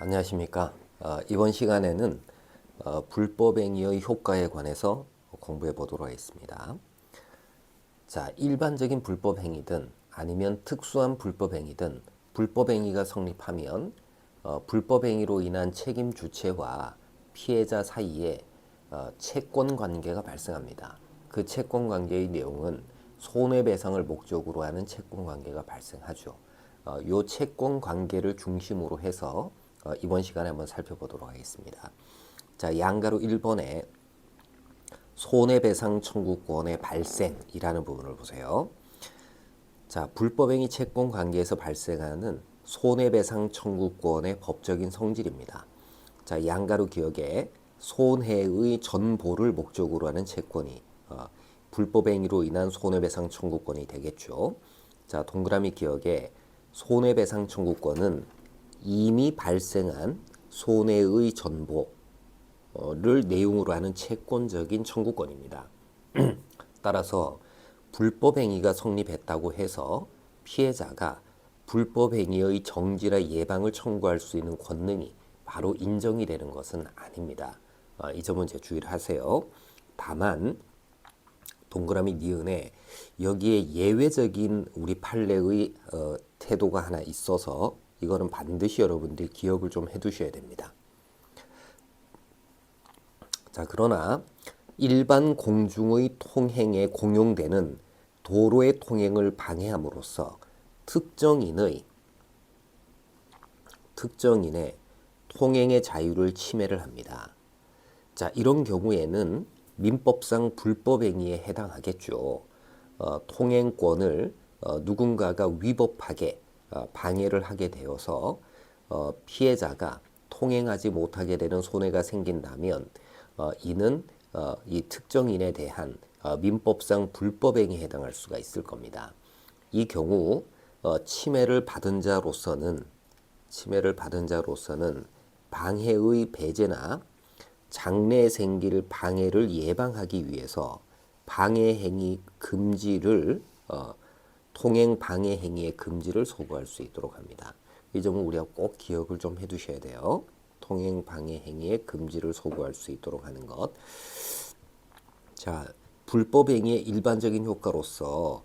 안녕하십니까. 이번 시간에는 불법행위의 효과에 관해서 공부해 보도록 하겠습니다. 자, 일반적인 불법행위든 아니면 특수한 불법행위든 불법행위가 성립하면 불법행위로 인한 책임 주체와 피해자 사이에 채권 관계가 발생합니다. 그 채권 관계의 내용은 손해배상을 목적으로 하는 채권 관계가 발생하죠. 이 채권 관계를 중심으로 해서 이번 시간에 한번 살펴보도록 하겠습니다. 자, 양가로 1번에 손해배상 청구권의 발생이라는 부분을 보세요. 자, 불법행위 채권 관계에서 발생하는 손해배상 청구권의 법적인 성질입니다. 자, 양가로 기억에 손해의 전보를 목적으로 하는 채권이 불법행위로 인한 손해배상 청구권이 되겠죠. 자, 동그라미 기억에 손해배상 청구권은 이미 발생한 손해의 전보를 내용으로 하는 채권적인 청구권입니다. 따라서 불법행위가 성립했다고 해서 피해자가 불법행위의 정지나 예방을 청구할 수 있는 권능이 바로 인정이 되는 것은 아닙니다. 이 점은 제 주의를 하세요. 다만 동그라미 니은에 여기에 예외적인 우리 판례의 태도가 하나 있어서 이거는 반드시 여러분들이 기억을 좀 해두셔야 됩니다. 자, 그러나 일반 공중의 통행에 공용되는 도로의 통행을 방해함으로써 특정인의 통행의 자유를 침해를 합니다. 자, 이런 경우에는 민법상 불법행위에 해당하겠죠. 통행권을 누군가가 위법하게 방해를 하게 되어서 피해자가 통행하지 못하게 되는 손해가 생긴다면 이는 이 특정인에 대한 민법상 불법행위에 해당할 수가 있을 겁니다. 이 경우 침해를 받은 자로서는 방해의 배제나 장래 생길 방해를 예방하기 위해서 방해행위 금지를 통행 방해 행위의 금지를 소구할 수 있도록 합니다. 이 점은 우리가 꼭 기억을 좀 해두셔야 돼요. 통행 방해 행위의 금지를 소구할 수 있도록 하는 것. 자, 불법행위의 일반적인 효과로서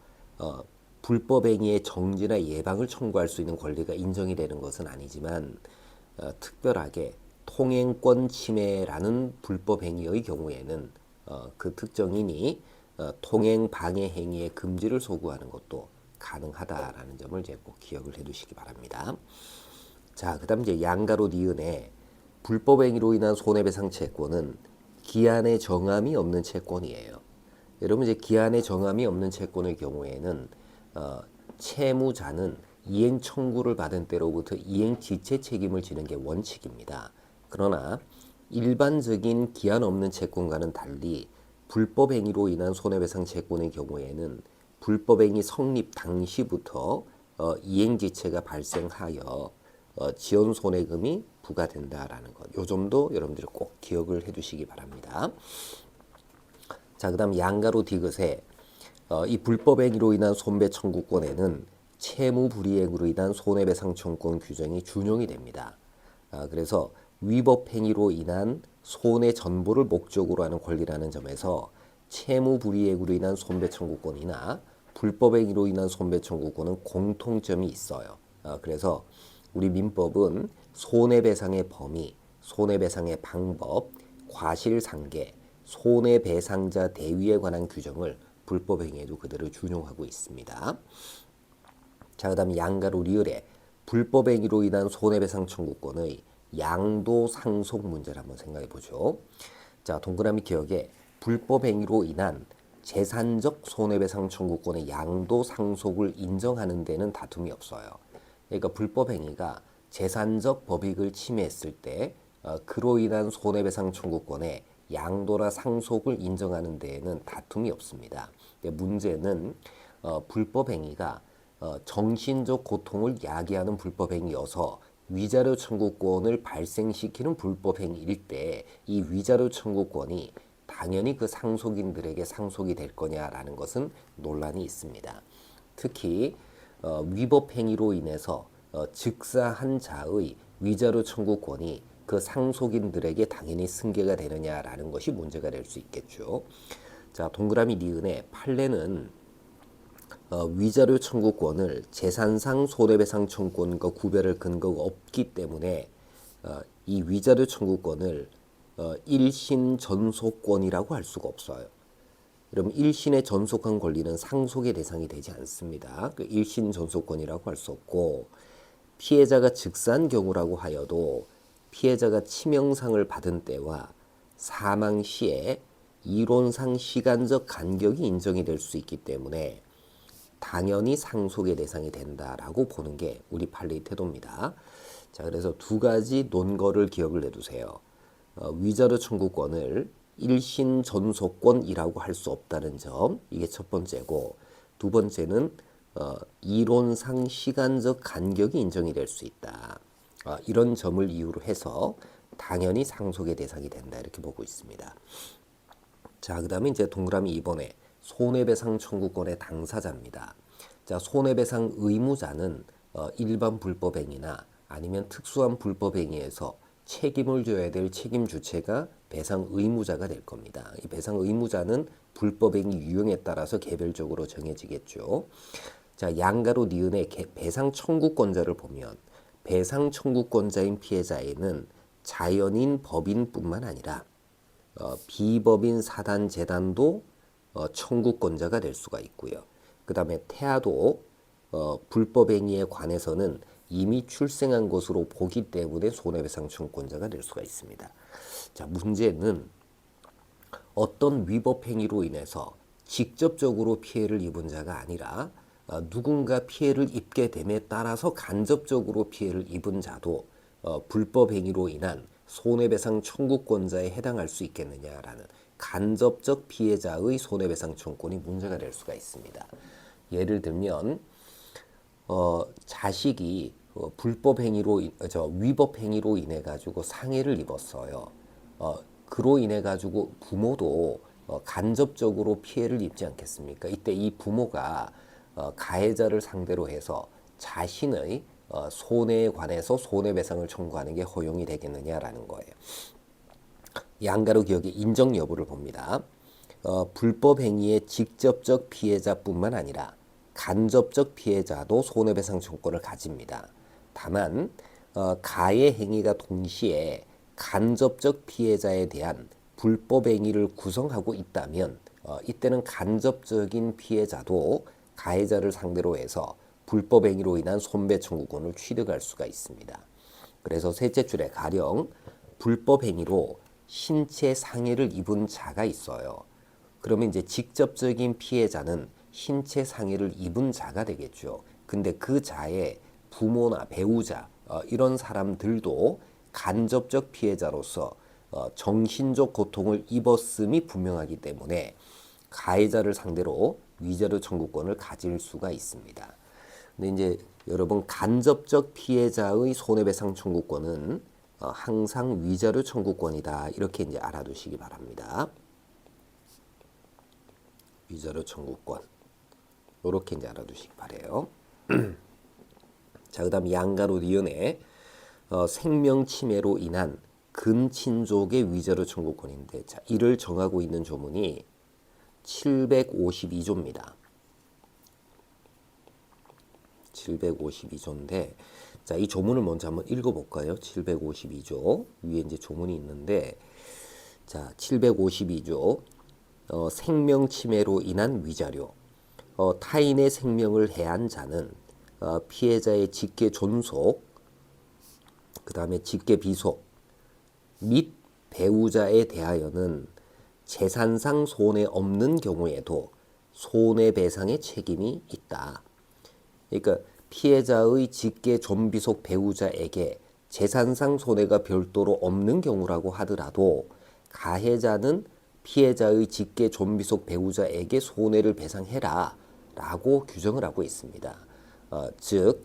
불법행위의 정지나 예방을 청구할 수 있는 권리가 인정이 되는 것은 아니지만 특별하게 통행권 침해라는 불법행위의 경우에는 그 특정인이 통행 방해 행위의 금지를 소구하는 것도 가능하다라는 점을 이제 꼭 기억을 해두시기 바랍니다. 자, 그다음 이제 양가로 니은에 불법행위로 인한 손해배상 채권은 기한의 정함이 없는 채권이에요. 여러분 이제 기한의 정함이 없는 채권의 경우에는 채무자는 이행 청구를 받은 때로부터 이행 지체 책임을 지는 게 원칙입니다. 그러나 일반적인 기한 없는 채권과는 달리 불법행위로 인한 손해배상 채권의 경우에는 불법행위 성립 당시부터 이행지체가 발생하여 지연손해금이 부과된다라는 것. 요 점도 여러분들이 꼭 기억을 해두시기 바랍니다. 자, 그 다음 양가로 디귿에 이 불법행위로 인한 손배 청구권에는 채무불이행으로 인한 손해배상 청구권 규정이 준용이 됩니다. 그래서 위법행위로 인한 손해 전보를 목적으로 하는 권리라는 점에서 채무불이행으로 인한 손배 청구권이나 불법행위로 인한 손배 청구권은 공통점이 있어요. 그래서 우리 민법은 손해배상의 범위, 손해배상의 방법, 과실상계, 손해배상자 대위에 관한 규정을 불법행위에도 그대로 준용하고 있습니다. 자, 그 다음 양가로 리을에 불법행위로 인한 손해배상 청구권의 양도 상속 문제를 한번 생각해 보죠. 자, 동그라미 기억에 불법행위로 인한 재산적 손해배상 청구권의 양도 상속을 인정하는 데는 다툼이 없어요. 그러니까 불법행위가 재산적 법익을 침해했을 때 그로 인한 손해배상 청구권의 양도나 상속을 인정하는 데에는 다툼이 없습니다. 문제는 불법행위가 정신적 고통을 야기하는 불법행위여서 위자료 청구권을 발생시키는 불법행위일 때 이 위자료 청구권이 당연히 그 상속인들에게 상속이 될 거냐라는 것은 논란이 있습니다. 특히 위법 행위로 인해서 즉사한 자의 위자료 청구권이 그 상속인들에게 당연히 승계가 되느냐라는 것이 문제가 될 수 있겠죠. 자, 동그라미 니은의 판례는 위자료 청구권을 재산상 손해배상 청구권과 구별할 근거가 없기 때문에 이 위자료 청구권을 일신 전속권이라고 할 수가 없어요. 그럼 일신에 전속한 권리는 상속의 대상이 되지 않습니다. 그 일신 전속권이라고 할 수 없고, 피해자가 즉사한 경우라고 하여도 피해자가 치명상을 받은 때와 사망 시에 이론상 시간적 간격이 인정이 될 수 있기 때문에 당연히 상속의 대상이 된다라고 보는 게 우리 판례의 태도입니다. 자, 그래서 두 가지 논거를 기억을 해두세요. 위자료 청구권을 일신 전속권이라고 할 수 없다는 점, 이게 첫 번째고, 두 번째는 이론상 시간적 간격이 인정이 될 수 있다. 이런 점을 이유로 해서 당연히 상속의 대상이 된다 이렇게 보고 있습니다. 자, 그 다음에 이제 동그라미 2번에 손해배상 청구권의 당사자입니다. 자, 손해배상 의무자는 일반 불법행위나 아니면 특수한 불법행위에서 책임을 져야 될 책임 주체가 배상 의무자가 될 겁니다. 이 배상 의무자는 불법행위 유형에 따라서 개별적으로 정해지겠죠. 자, 양가로 니은의 배상 청구권자를 보면 배상 청구권자인 피해자에는 자연인 법인뿐만 아니라 비법인 사단 재단도 청구권자가 될 수가 있고요. 그 다음에 태아도 불법행위에 관해서는 이미 출생한 것으로 보기 때문에 손해배상 청구권자가 될 수가 있습니다. 자, 문제는 어떤 위법행위로 인해서 직접적으로 피해를 입은 자가 아니라 누군가 피해를 입게 됨에 따라서 간접적으로 피해를 입은 자도 불법행위로 인한 손해배상 청구권자에 해당할 수 있겠느냐라는 간접적 피해자의 손해배상 청구권이 문제가 될 수가 있습니다. 예를 들면 자식이 위법행위로 인해 가지고 상해를 입었어요. 그로 인해 가지고 부모도 간접적으로 피해를 입지 않겠습니까? 이때 이 부모가 가해자를 상대로 해서 자신의 손해에 관해서 손해배상을 청구하는 게 허용이 되겠느냐라는 거예요. 양가로 기억의 인정 여부를 봅니다. 불법행위의 직접적 피해자뿐만 아니라 간접적 피해자도 손해배상 청구권을 가집니다. 다만 가해 행위가 동시에 간접적 피해자에 대한 불법행위를 구성하고 있다면 이때는 간접적인 피해자도 가해자를 상대로 해서 불법행위로 인한 손배 청구권을 취득할 수가 있습니다. 그래서 셋째 줄에 가령 불법행위로 신체 상해를 입은 자가 있어요. 그러면 이제 직접적인 피해자는 신체 상해를 입은 자가 되겠죠. 근데 그 자의 부모나 배우자 이런 사람들도 간접적 피해자로서 정신적 고통을 입었음이 분명하기 때문에 가해자를 상대로 위자료 청구권을 가질 수가 있습니다. 근데 이제 여러분 간접적 피해자의 손해배상 청구권은 항상 위자료 청구권이다 이렇게 이제 알아두시기 바랍니다. 위자료 청구권 이렇게 이제 알아두시기 바래요. 자, 그다음 양가로 니은의 생명 침해로 인한 근친족의 위자료 청구권인데, 자, 이를 정하고 있는 조문이 752조입니다. 752조인데, 자, 이 조문을 먼저 한번 읽어볼까요? 752조 위에 이제 조문이 있는데, 자, 752조 생명 침해로 인한 위자료. 타인의 생명을 해한 자는 피해자의 직계 존속, 그 다음에 직계 비속 및 배우자에 대하여는 재산상 손해 없는 경우에도 손해배상의 책임이 있다. 그러니까 피해자의 직계 존비속 배우자에게 재산상 손해가 별도로 없는 경우라고 하더라도 가해자는 피해자의 직계 존비속 배우자에게 손해를 배상해라 라고 규정을 하고 있습니다. 즉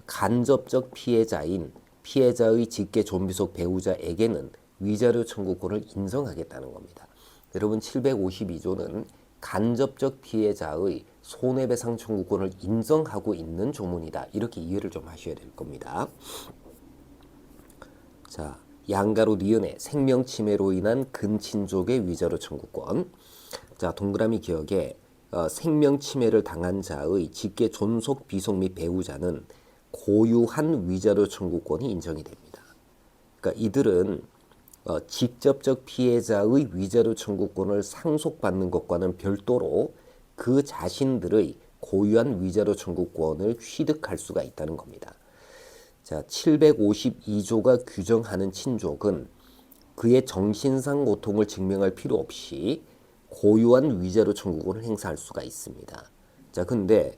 간접적 피해자인 피해자의 직계 존비속 배우자에게는 위자료 청구권을 인정하겠다는 겁니다. 여러분 752조는 간접적 피해자의 손해배상 청구권을 인정하고 있는 조문이다. 이렇게 이해를 좀 하셔야 될 겁니다. 자, 양가로 니은의 생명 침해로 인한 근친족의 위자료 청구권. 자, 동그라미 기억에 생명 침해를 당한 자의 직계 존속, 비속 및 배우자는 고유한 위자료 청구권이 인정이 됩니다. 그러니까 이들은 직접적 피해자의 위자료 청구권을 상속받는 것과는 별도로 그 자신들의 고유한 위자료 청구권을 취득할 수가 있다는 겁니다. 자, 752조가 규정하는 친족은 그의 정신상 고통을 증명할 필요 없이 고유한 위자료 청구권을 행사할 수가 있습니다. 자, 근데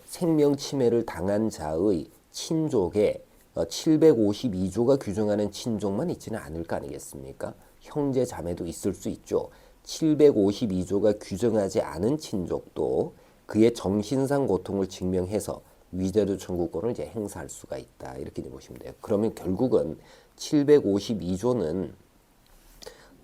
생명 침해를 당한 자의 친족에 752조가 규정하는 친족만 있지는 않을 거 아니겠습니까? 형제 자매도 있을 수 있죠. 752조가 규정하지 않은 친족도 그의 정신상 고통을 증명해서 위자료 청구권을 이제 행사할 수가 있다. 이렇게 보시면 돼요. 그러면 결국은 752조는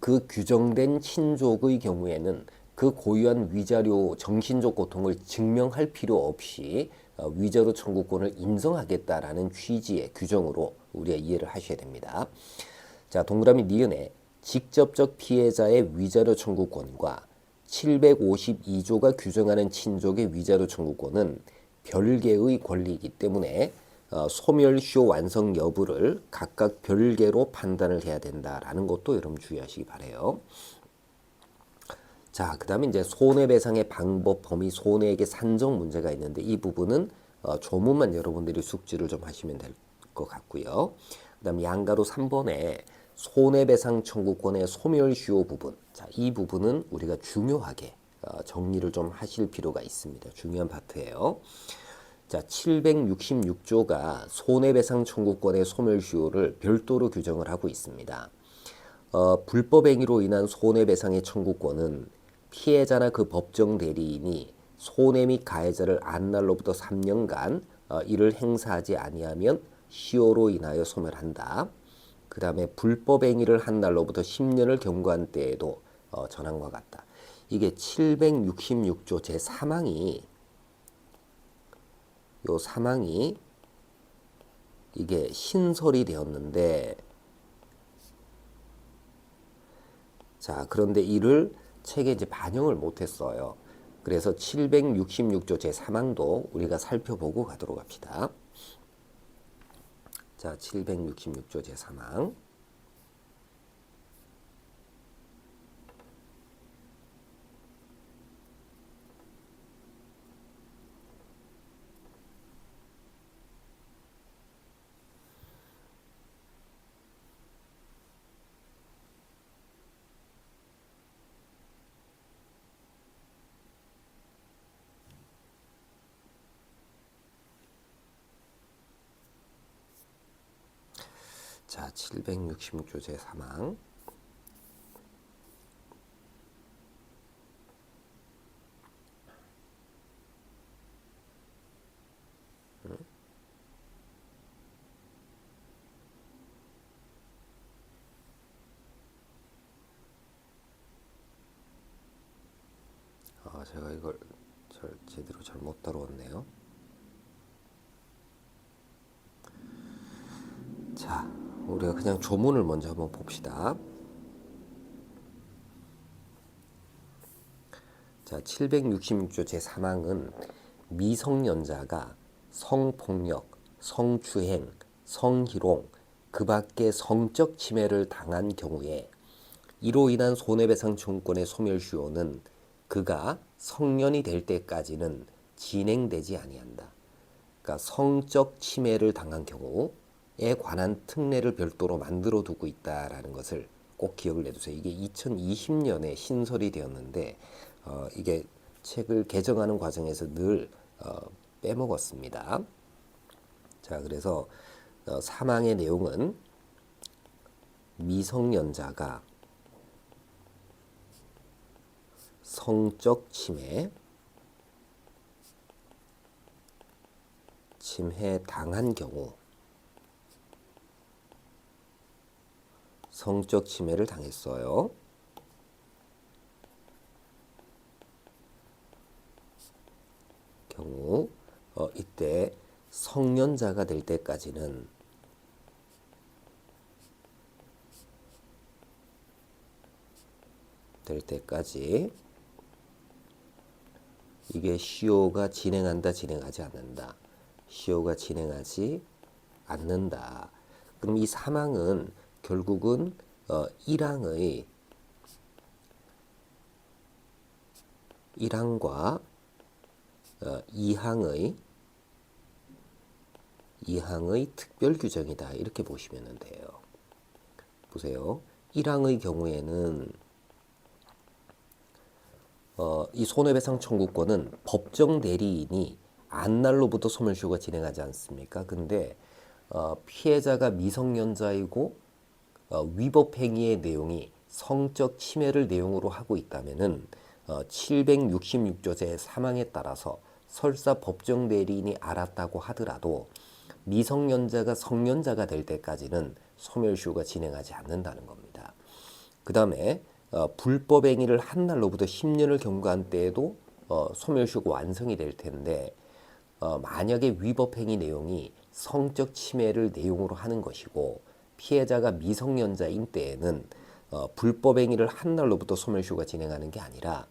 그 규정된 친족의 경우에는 그 고유한 위자료 정신적 고통을 증명할 필요 없이 위자료 청구권을 인정하겠다라는 취지의 규정으로 우리가 이해를 하셔야 됩니다. 자, 동그라미 니은에 직접적 피해자의 위자료 청구권과 752조가 규정하는 친족의 위자료 청구권은 별개의 권리이기 때문에 소멸시효 완성 여부를 각각 별개로 판단을 해야 된다라는 것도 여러분 주의하시기 바래요. 자, 그다음에 이제 손해배상의 방법, 범위, 손해액의 산정 문제가 있는데 이 부분은 조문만 여러분들이 숙지를 좀 하시면 될 것 같고요. 그다음 양가로 3번에 손해배상 청구권의 소멸시효 부분. 자, 이 부분은 우리가 중요하게 정리를 좀 하실 필요가 있습니다. 중요한 파트예요. 자, 766조가 손해배상 청구권의 소멸시효를 별도로 규정을 하고 있습니다. 불법행위로 인한 손해배상의 청구권은 피해자나 그 법정 대리인이 손해 및 가해자를 안 날로부터 3년간 이를 행사하지 아니하면 시효로 인하여 소멸한다. 그 다음에 불법행위를 한 날로부터 10년을 경과한 때에도 전항과 같다. 이게 766조 제3항이 요 사망이 이게 신설이 되었는데, 자, 그런데 이를 책에 이제 반영을 못했어요. 그래서 766조 제3항도 우리가 살펴보고 가도록 합시다. 자, 766조 제3항. 자, 766조 제3항. 제가 이걸 제대로 잘 못 다루었네요. 자, 우리가 그냥 조문을 먼저 한번 봅시다. 자, 766조 제3항은 미성년자가 성폭력, 성추행, 성희롱, 그 밖의 성적 침해를 당한 경우에 이로 인한 손해배상 청구권의 소멸시효는 그가 성년이 될 때까지는 진행되지 아니한다. 그러니까 성적 침해를 당한 경우에 관한 특례를 별도로 만들어 두고 있다라는 것을 꼭 기억을 해두세요. 이게 2020년에 신설이 되었는데 이게 책을 개정하는 과정에서 늘 빼먹었습니다. 자, 그래서 사망의 내용은 미성년자가 성적 침해 당한 경우, 성적 침해를 당했어요. 경우 이때 성년자가 될 때까지는 될 때까지 이게 시효가 진행한다, 진행하지 않는다. 시효가 진행하지 않는다. 그럼 이 사망은 결국은 1항의 1항과 2항의 특별 규정이다. 이렇게 보시면 돼요. 보세요. 1항의 경우에는 이 손해배상 청구권은 법정 대리인이 안날로부터 소멸시효가 진행하지 않습니까? 근데 피해자가 미성년자이고 위법 행위의 내용이 성적 침해를 내용으로 하고 있다면은 766조 제3항에 따라서 설사 법정 대리인이 알았다고 하더라도 미성년자가 성년자가 될 때까지는 소멸시효가 진행하지 않는다는 겁니다. 그 다음에 불법 행위를 한 날로부터 10년을 경과한 때에도 소멸시효가 완성이 될 텐데 만약에 위법 행위 내용이 성적 침해를 내용으로 하는 것이고 피해자가 미성년자인 때에는 불법 행위를 한 날로부터 소멸시효가 진행하는 게 아니라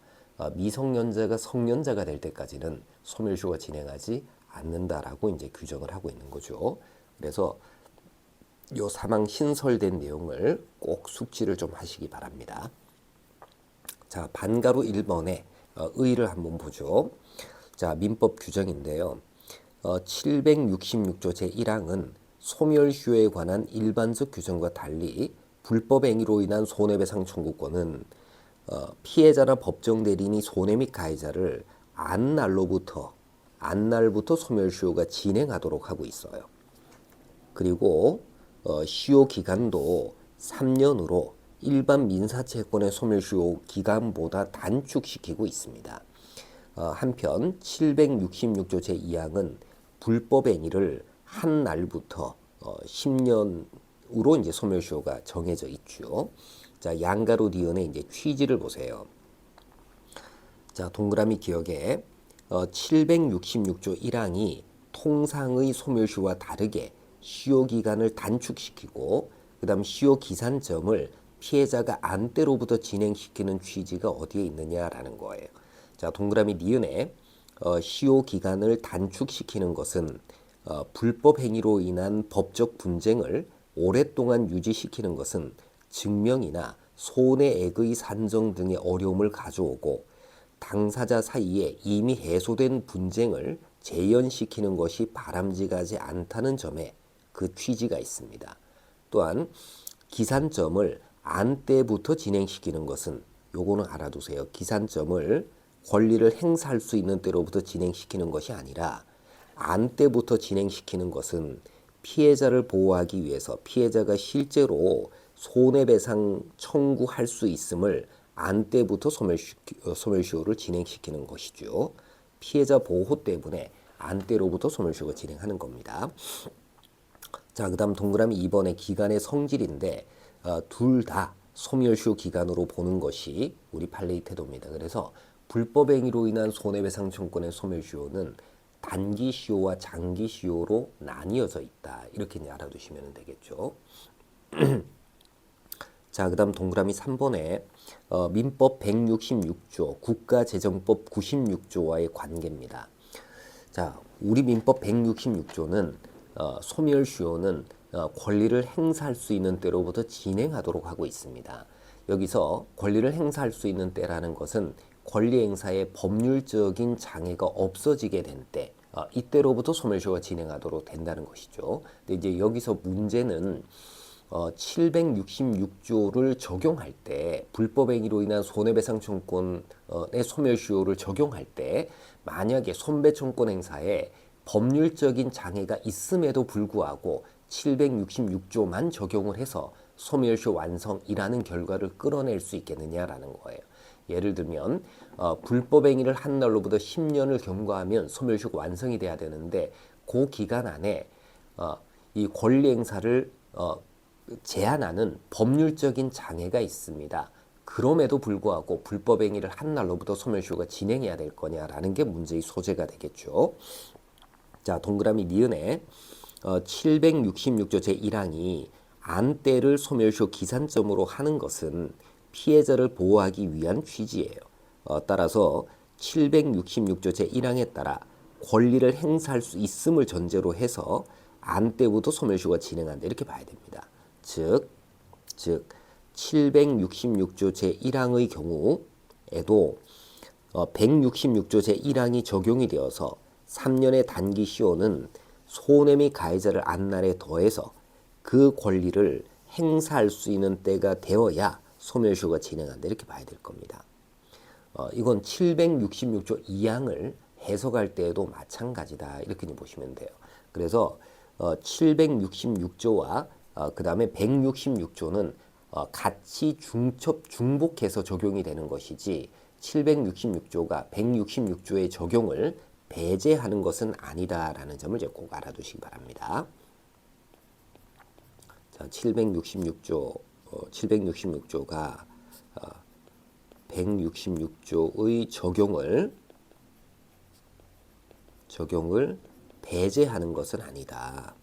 미성년자가 성년자가 될 때까지는 소멸시효가 진행하지 않는다라고 이제 규정을 하고 있는 거죠. 그래서 요 사망 신설된 내용을 꼭 숙지를 좀 하시기 바랍니다. 자, 반가로 1번에 의의를 한번 보죠. 자, 민법 규정인데요. 766조 제1항은 소멸시효에 관한 일반적 규정과 달리 불법 행위로 인한 손해배상 청구권은 피해자나 법정 대리인이 손해 및 가해자를 안날부터 소멸시효가 진행하도록 하고 있어요. 그리고 시효 기간도 3년으로 일반 민사채권의 소멸시효 기간보다 단축시키고 있습니다. 한편 766조 제2항은 불법 행위를 한 날부터 10년으로 이제 소멸시효가 정해져 있죠. 자, 양가로 니은의 이제 취지를 보세요. 자, 동그라미 기억에 766조 1항이 통상의 소멸시효와 다르게 시효 기간을 단축시키고 그다음 시효 기산점을 피해자가 안때로부터 진행시키는 취지가 어디에 있느냐라는 거예요. 자, 동그라미 니은에 시효 기간을 단축시키는 것은 불법 행위로 인한 법적 분쟁을 오랫동안 유지시키는 것은 증명이나 손해액의 산정 등의 어려움을 가져오고 당사자 사이에 이미 해소된 분쟁을 재연시키는 것이 바람직하지 않다는 점에 그 취지가 있습니다. 또한 기산점을 안때부터 진행시키는 것은 요거는 알아두세요. 기산점을 권리를 행사할 수 있는 때로부터 진행시키는 것이 아니라 안때부터 진행시키는 것은 피해자를 보호하기 위해서 피해자가 실제로 손해배상 청구할 수 있음을 안때부터 소멸시효를 진행시키는 것이죠. 피해자 보호 때문에 안때로부터 소멸시효가 진행하는 겁니다. 자, 그 다음 동그라미 2번의 기간의 성질인데 둘 다 소멸시효 기간으로 보는 것이 우리 판례의 태도입니다. 그래서 불법 행위로 인한 손해배상 청구권의 소멸시효는 단기시효와 장기시효로 나뉘어져 있다. 이렇게 이제 알아두시면 되겠죠. 자, 그 다음 동그라미 3번에 민법 166조, 국가재정법 96조와의 관계입니다. 자, 우리 민법 166조는 소멸시효는 권리를 행사할 수 있는 때로부터 진행하도록 하고 있습니다. 여기서 권리를 행사할 수 있는 때라는 것은 권리 행사에 법률적인 장애가 없어지게 된 때, 이때로부터 소멸시효가 진행하도록 된다는 것이죠. 근데 이제 여기서 문제는 766조를 적용할 때 불법 행위로 인한 손해배상 청구권의 소멸시효를 적용할 때 만약에 손배청권 행사에 법률적인 장애가 있음에도 불구하고 766조만 적용을 해서 소멸시효 완성이라는 결과를 끌어낼 수 있겠느냐라는 거예요. 예를 들면 불법 행위를 한 날로부터 10년을 경과하면 소멸시효가 완성이 돼야 되는데 그 기간 안에 이 권리 행사를 제한하는 법률적인 장애가 있습니다. 그럼에도 불구하고 불법 행위를 한 날로부터 소멸시효가 진행해야 될 거냐라는 게 문제의 소재가 되겠죠. 자, 동그라미 니은에 766조 제1항이 안때를 소멸시효 기산점으로 하는 것은 피해자를 보호하기 위한 취지예요. 따라서 766조 제1항에 따라 권리를 행사할 수 있음을 전제로 해서 안 때부터 소멸시효가 진행한다 이렇게 봐야 됩니다. 즉 766조 제1항의 경우에도 166조 제1항이 적용이 되어서 3년의 단기 시효는 손해 및 가해자를 안 날에 더해서 그 권리를 행사할 수 있는 때가 되어야 소멸시효가 진행한다 이렇게 봐야 될 겁니다. 이건 766조 2항을 해석할 때에도 마찬가지다 이렇게 보시면 돼요. 그래서 766조와 그 다음에 166조는 같이 중복해서 적용이 되는 것이지 766조가 166조의 적용을 배제하는 것은 아니다라는 점을 이제 꼭 알아두시기 바랍니다. 자, 766조가 166조의 적용을 배제하는 것은 아니다.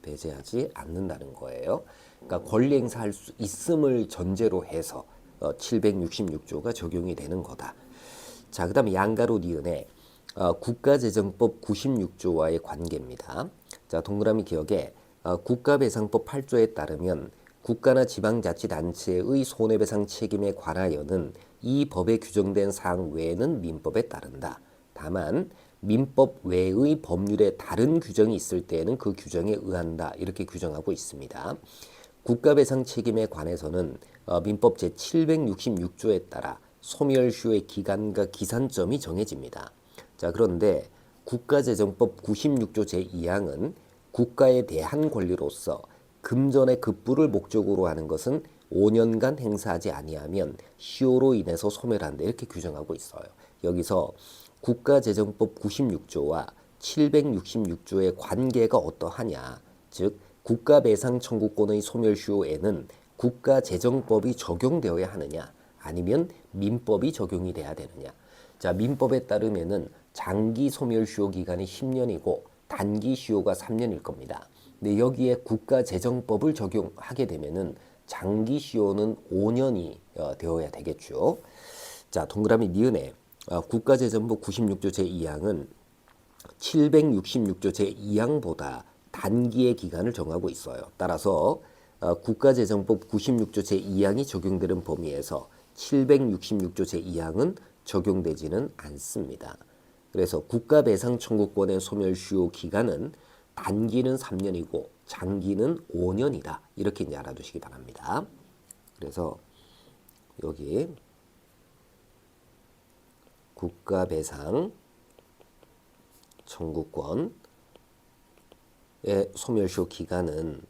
배제하지 않는다는 거예요. 그러니까 권리 행사할 수 있음을 전제로 해서 766조가 적용이 되는 거다. 자, 그다음에 양가로 니은의 국가재정법 96조와의 관계입니다. 자, 동그라미 기억에 국가배상법 8조에 따르면 국가나 지방자치단체의 손해배상 책임에 관하여는 이 법에 규정된 사항 외에는 민법에 따른다. 다만 민법 외의 법률에 다른 규정이 있을 때에는 그 규정에 의한다. 이렇게 규정하고 있습니다. 국가배상 책임에 관해서는 민법 제766조에 따라 소멸시효의 기간과 기산점이 정해집니다. 자, 그런데 국가재정법 96조 제2항은 국가에 대한 권리로서 금전의 급부를 목적으로 하는 것은 5년간 행사하지 아니하면 시효로 인해서 소멸한다 이렇게 규정하고 있어요. 여기서 국가재정법 96조와 766조의 관계가 어떠하냐, 즉 국가배상 청구권의 소멸시효에는 국가재정법이 적용되어야 하느냐 아니면 민법이 적용이 돼야 되느냐. 자, 민법에 따르면은 장기 소멸시효 기간이 10년이고 단기 시효가 3년일 겁니다. 근데 여기에 국가재정법을 적용하게 되면은 장기 시효는 5년이 되어야 되겠죠. 자, 동그라미 니은에 국가재정법 96조 제2항은 766조 제2항보다 단기의 기간을 정하고 있어요. 따라서 국가재정법 96조 제2항이 적용되는 범위에서 766조 제2항은 적용되지는 않습니다. 그래서 국가배상 청구권의 소멸시효 기간은 단기는 3년이고 장기는 5년이다. 이렇게 이제 알아두시기 바랍니다. 그래서 여기 국가배상 청구권의 소멸시효 기간은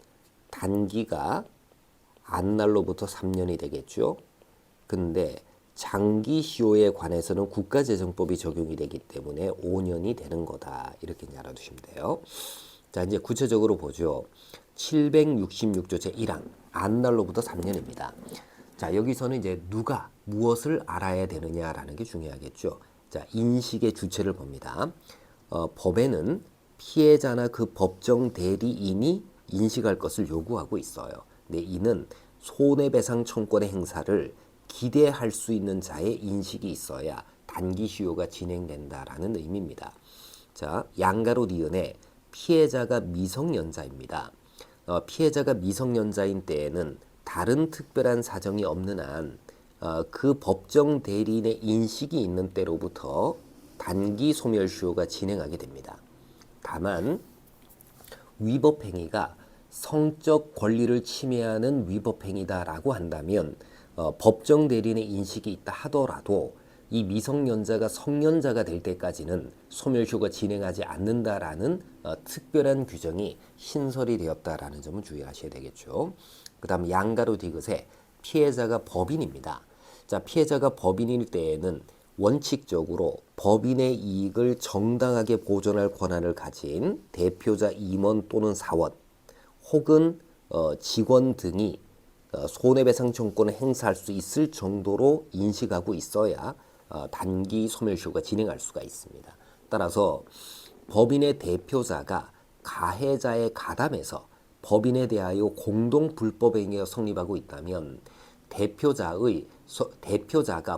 단기가 안날로부터 3년이 되겠죠. 근데 장기 시효에 관해서는 국가재정법이 적용이 되기 때문에 5년이 되는 거다. 이렇게 이제 알아두시면 돼요. 자, 이제 구체적으로 보죠. 766조 제1항 안날로부터 3년입니다. 자, 여기서는 이제 누가 무엇을 알아야 되느냐라는 게 중요하겠죠. 자, 인식의 주체를 봅니다. 법에는 피해자나 그 법정 대리인이 인식할 것을 요구하고 있어요. 근데 이는 손해배상 청구권의 행사를 기대할 수 있는 자의 인식이 있어야 단기 시효가 진행된다라는 의미입니다. 자, 양가로 니은에 피해자가 미성년자입니다. 피해자가 미성년자인 때에는 다른 특별한 사정이 없는 한 그 법정 대리인의 인식이 있는 때로부터 단기 소멸시효가 진행하게 됩니다. 다만 위법 행위가 성적 권리를 침해하는 위법 행위다라고 한다면 법정 대리인의 인식이 있다 하더라도 이 미성년자가 성년자가 될 때까지는 소멸시효가 진행하지 않는다라는 특별한 규정이 신설이 되었다라는 점을 주의하셔야 되겠죠. 그 다음 양가로 디귿에 피해자가 법인입니다. 자, 피해자가 법인일 때에는 원칙적으로 법인의 이익을 정당하게 보존할 권한을 가진 대표자 임원 또는 사원 혹은 직원 등이 손해배상 청구권을 행사할 수 있을 정도로 인식하고 있어야 단기 소멸시효가 진행할 수가 있습니다. 따라서 법인의 대표자가 가해자에 가담해서 법인에 대하여 공동 불법행위가 성립하고 있다면 대표자가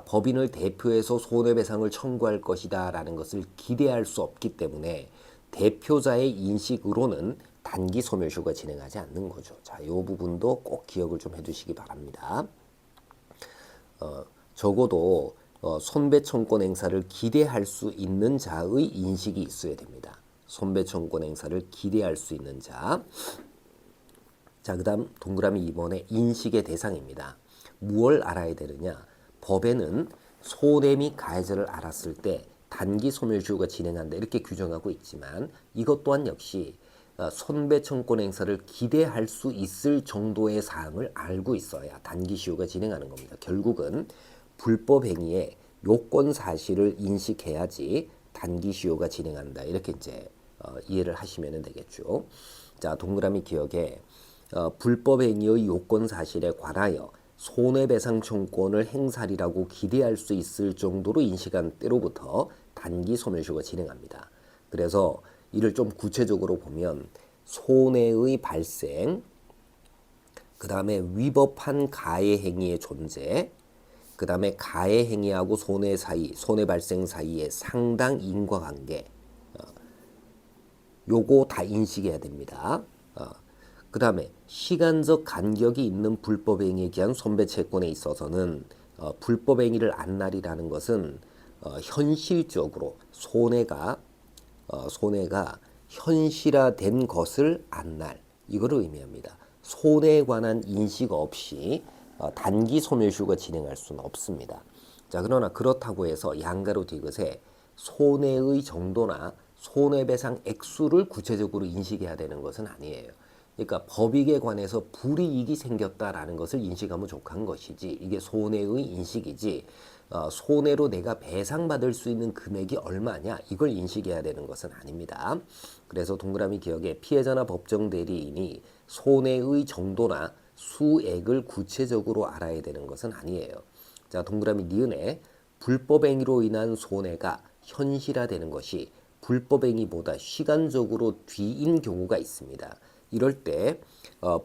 법인을 대표해서 손해배상을 청구할 것이다 라는 것을 기대할 수 없기 때문에 대표자의 인식으로는 단기 소멸시효가 진행하지 않는 거죠. 자, 이 부분도 꼭 기억을 좀 해두시기 바랍니다. 적어도 손배청권 행사를 기대할 수 있는 자의 인식이 있어야 됩니다. 손배청권 행사를 기대할 수 있는 자. 자, 그 다음 동그라미 2번의 인식의 대상입니다. 무엇을 알아야 되느냐? 법에는 손해 및 가해자를 알았을 때 단기 소멸시효가 진행한다 이렇게 규정하고 있지만 이것 또한 역시 손배청권 행사를 기대할 수 있을 정도의 사항을 알고 있어야 단기 시효가 진행하는 겁니다. 결국은 불법 행위의 요건 사실을 인식해야지 단기 시효가 진행한다 이렇게 이제 이해를 하시면 되겠죠. 자, 동그라미 기억에 불법 행위의 요건 사실에 관하여 손해배상 청구권을 행사리라고 기대할 수 있을 정도로 인식한 때로부터 단기 소멸시효가 진행합니다. 그래서 이를 좀 구체적으로 보면 손해의 발생, 그 다음에 위법한 가해 행위의 존재, 그 다음에 가해 행위하고 손해 사이, 손해 발생 사이의 상당 인과관계, 요거 다 인식해야 됩니다. 그 다음에 시간적 간격이 있는 불법행위에 기한 손배채권에 있어서는 불법행위를 안날이라는 것은 현실적으로 손해가 현실화된 것을 안날 이거를 의미합니다. 손해에 관한 인식 없이 단기 소멸시효가 진행할 수는 없습니다. 자, 그러나 그렇다고 해서 양가로 디귿에 손해의 정도나 손해배상 액수를 구체적으로 인식해야 되는 것은 아니에요. 그러니까 법익에 관해서 불이익이 생겼다라는 것을 인식하면 족한 것이지 이게 손해의 인식이지 손해로 내가 배상받을 수 있는 금액이 얼마냐 이걸 인식해야 되는 것은 아닙니다. 그래서 동그라미 기억에 피해자나 법정 대리인이 손해의 정도나 수액을 구체적으로 알아야 되는 것은 아니에요. 자, 동그라미 니은에 불법행위로 인한 손해가 현실화되는 것이 불법행위보다 시간적으로 뒤인 경우가 있습니다. 이럴 때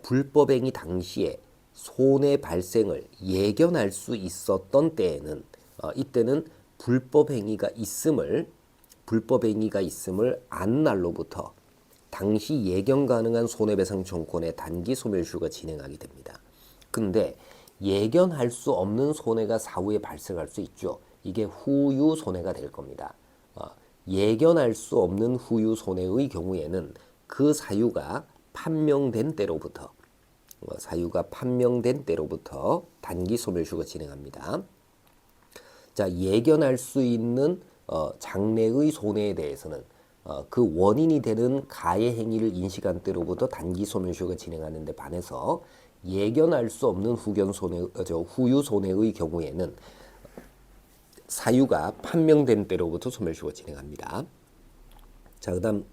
불법행위 당시에 손해 발생을 예견할 수 있었던 때에는 이때는 불법행위가 있음을 안 날로부터 당시 예견 가능한 손해배상 청구권의 단기 소멸시효가 진행하게 됩니다. 근데 예견할 수 없는 손해가 사후에 발생할 수 있죠. 이게 후유 손해가 될 겁니다. 예견할 수 없는 후유 손해의 경우에는 그 사유가 판명된 때로부터 단기 소멸시효가 진행합니다. 자, 예견할 수 있는 장래의 손해에 대해서는 그 원인이 되는 가해 행위를 인식한 때로부터 단기 소멸시효가 진행하는데 반해서 예견할 수 없는 후유 손해의 경우에는 사유가 판명된 때로부터 소멸시효가 진행합니다. 자, 그다음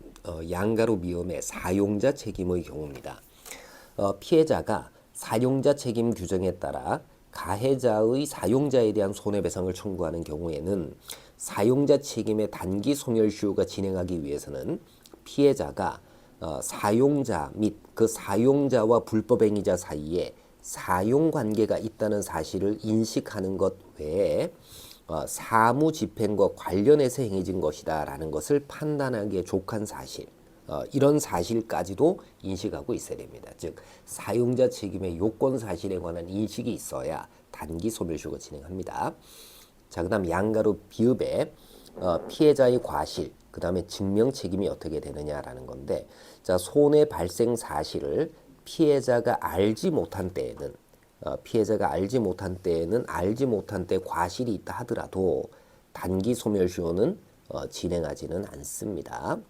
양가로 미음의 사용자 책임의 경우입니다. 피해자가 사용자 책임 규정에 따라 가해자의 사용자에 대한 손해배상을 청구하는 경우에는 사용자 책임의 단기 소멸시효가 진행하기 위해서는 피해자가 사용자 및 그 사용자와 불법행위자 사이에 사용관계가 있다는 사실을 인식하는 것 외에 사무집행과 관련해서 행해진 것이다 라는 것을 판단하기에 족한 사실, 이런 사실까지도 인식하고 있어야 됩니다. 즉 사용자 책임의 요건 사실에 관한 인식이 있어야 단기 소멸시효가 진행합니다. 자, 그 다음 양가로 비읍에 피해자의 과실, 그 다음에 증명 책임이 어떻게 되느냐라는 건데, 자, 손해 발생 사실을 피해자가 알지 못한 때에는 알지 못한 때 과실이 있다 하더라도 단기 소멸시효는 진행하지는 않습니다.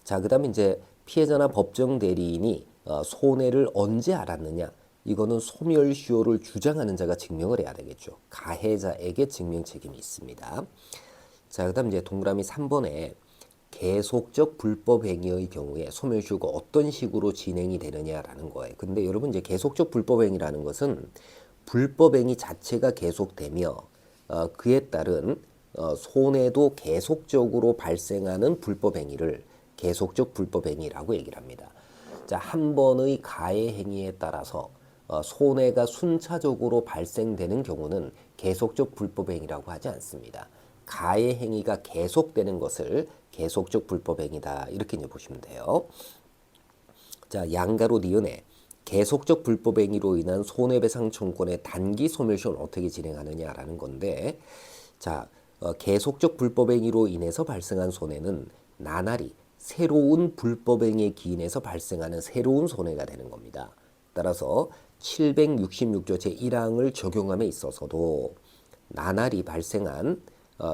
자, 그 다음에 이제 피해자나 법정 대리인이 손해를 언제 알았느냐? 이거는 소멸시효를 주장하는 자가 증명을 해야 되겠죠. 가해자에게 증명 책임이 있습니다. 자, 그 다음 이제 동그라미 3번에 계속적 불법 행위의 경우에 소멸시효가 어떤 식으로 진행이 되느냐라는 거예요. 근데 여러분 이제 계속적 불법 행위라는 것은 불법 행위 자체가 계속되며 그에 따른 손해도 계속적으로 발생하는 불법 행위를 계속적 불법 행위라고 얘기를 합니다. 자, 한 번의 가해 행위에 따라서 손해가 순차적으로 발생되는 경우는 계속적 불법 행위라고 하지 않습니다. 가해 행위가 계속되는 것을 계속적 불법 행위다 이렇게 이제 보시면 돼요. 자, 양가로 니은에 계속적 불법 행위로 인한 손해배상 청구권의 단기 소멸시효는 어떻게 진행하느냐라는 건데, 자, 계속적 불법 행위로 인해서 발생한 손해는 나날이 새로운 불법 행위에 기인해서 발생하는 새로운 손해가 되는 겁니다. 따라서 766조 제1항을 적용함에 있어서도 나날이 발생한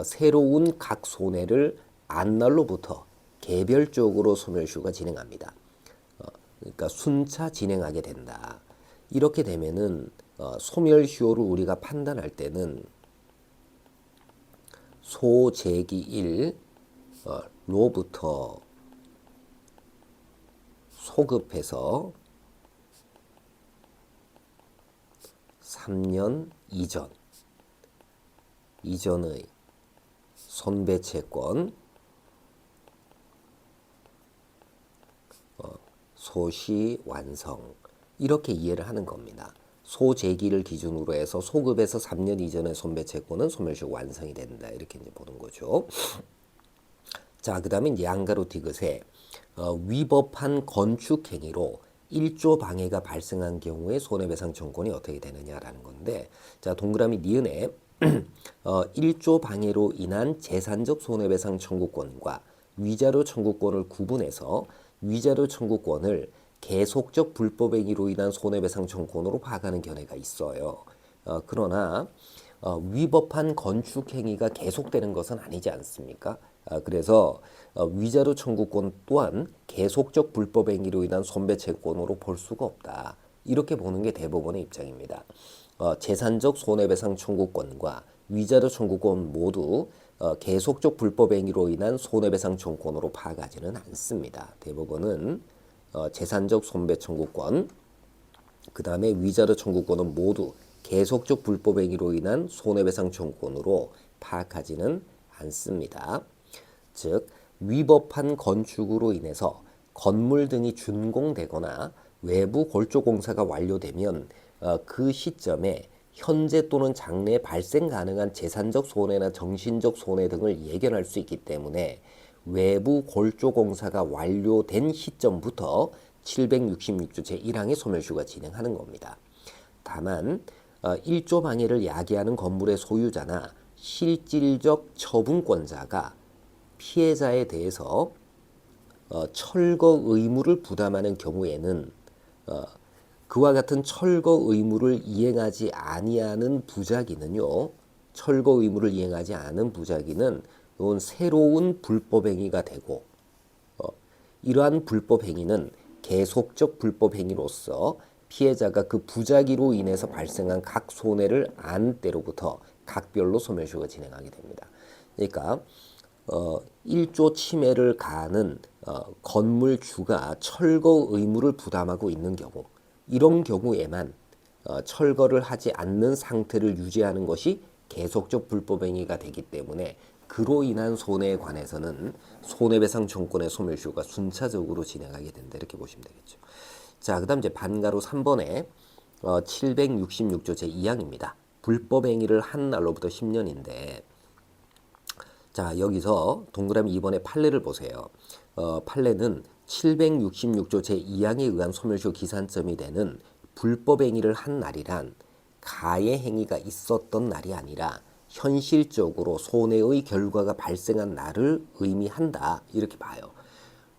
새로운 각 손해를 안날로부터 개별적으로 소멸시효가 진행합니다. 그러니까 순차 진행하게 된다. 이렇게 되면은 소멸시효를 우리가 판단할 때는 소재기 1로부터 소급해서 3년 이전의 손배채권 소시 완성 이렇게 이해를 하는 겁니다. 소재기를 기준으로 해서 소급에서 3년 이전의 손배채권은 소멸시효 완성이 된다 이렇게 이제 보는 거죠. 자, 그다음에 이제 양가로 디귿에 위법한 건축 행위로 1조 방해가 발생한 경우에 손해배상 청구권이 어떻게 되느냐라는 건데, 자, 동그라미 니은에 1조 방해로 인한 재산적 손해배상 청구권과 위자료 청구권을 구분해서 위자료 청구권을 계속적 불법 행위로 인한 손해배상 청구권으로 파악하는 견해가 있어요. 그러나 위법한 건축 행위가 계속되는 것은 아니지 않습니까? 그래서 위자료 청구권 또한 계속적 불법 행위로 인한 손배채권으로 볼 수가 없다. 이렇게 보는 게 대법원의 입장입니다. 재산적 손해배상 청구권과 위자료 청구권 모두 계속적 불법 행위로 인한 손해배상 청구권으로 파악하지는 않습니다. 대법원은 재산적 손배 청구권, 그 다음에 위자료 청구권은 모두 계속적 불법 행위로 인한 손해배상 청구권으로 파악하지는 않습니다. 즉, 위법한 건축으로 인해서 건물 등이 준공되거나 외부 골조 공사가 완료되면 그 시점에 현재 또는 장래에 발생 가능한 재산적 손해나 정신적 손해 등을 예견할 수 있기 때문에 외부 골조 공사가 완료된 시점부터 766조 제1항의 소멸시효가 진행하는 겁니다. 다만 1조 방해를 야기하는 건물의 소유자나 실질적 처분권자가 피해자에 대해서 철거 의무를 부담하는 경우에는 그와 같은 철거 의무를 이행하지 아니하는 부작위는요. 철거 의무를 이행하지 않은 부작위는 이건 새로운 불법 행위가 되고 이러한 불법 행위는 계속적 불법 행위로서 피해자가 그 부작위로 인해서 발생한 각 손해를 안 때로부터 각별로 소멸시효가 진행하게 됩니다. 그러니까 1조 침해를 가하는 건물주가 철거 의무를 부담하고 있는 경우, 이런 경우에만 철거를 하지 않는 상태를 유지하는 것이 계속적 불법 행위가 되기 때문에 그로 인한 손해에 관해서는 손해배상 청구권의 소멸시효가 순차적으로 진행하게 된다 이렇게 보시면 되겠죠. 자, 그다음 이제 반가로 3번에 766조 제2항입니다. 불법 행위를 한 날로부터 10년인데, 자, 여기서 동그라미 2번의 판례를 보세요. 판례는 766조 제2항에 의한 소멸시효 기산점이 되는 불법 행위를 한 날이란 가해 행위가 있었던 날이 아니라 현실적으로 손해의 결과가 발생한 날을 의미한다 이렇게 봐요.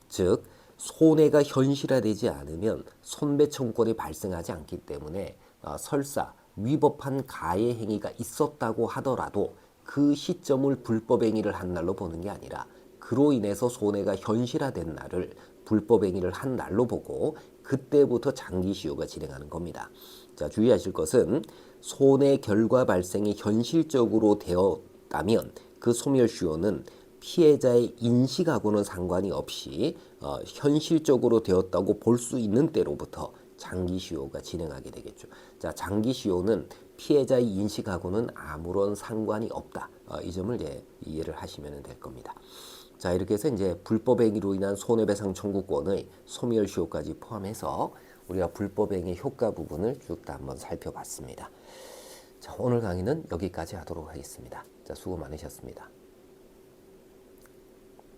즉 손해가 현실화되지 않으면 손배 청구권이 발생하지 않기 때문에 설사 위법한 가해 행위가 있었다고 하더라도 그 시점을 불법 행위를 한 날로 보는 게 아니라 그로 인해서 손해가 현실화된 날을 불법 행위를 한 날로 보고 그때부터 장기시효가 진행하는 겁니다. 자, 주의하실 것은 손해 결과 발생이 현실적으로 되었다면 그 소멸시효는 피해자의 인식하고는 상관이 없이 현실적으로 되었다고 볼 수 있는 때로부터 장기시효가 진행하게 되겠죠. 자, 장기시효는 피해자의 인식하고는 아무런 상관이 없다. 이 점을 이제 이해를 하시면 될 겁니다. 자, 이렇게 해서 이제 불법행위로 인한 손해배상 청구권의 소멸시효까지 포함해서 우리가 불법행위 효과 부분을 쭉 다 한번 살펴봤습니다. 자, 오늘 강의는 여기까지 하도록 하겠습니다. 자, 수고 많으셨습니다.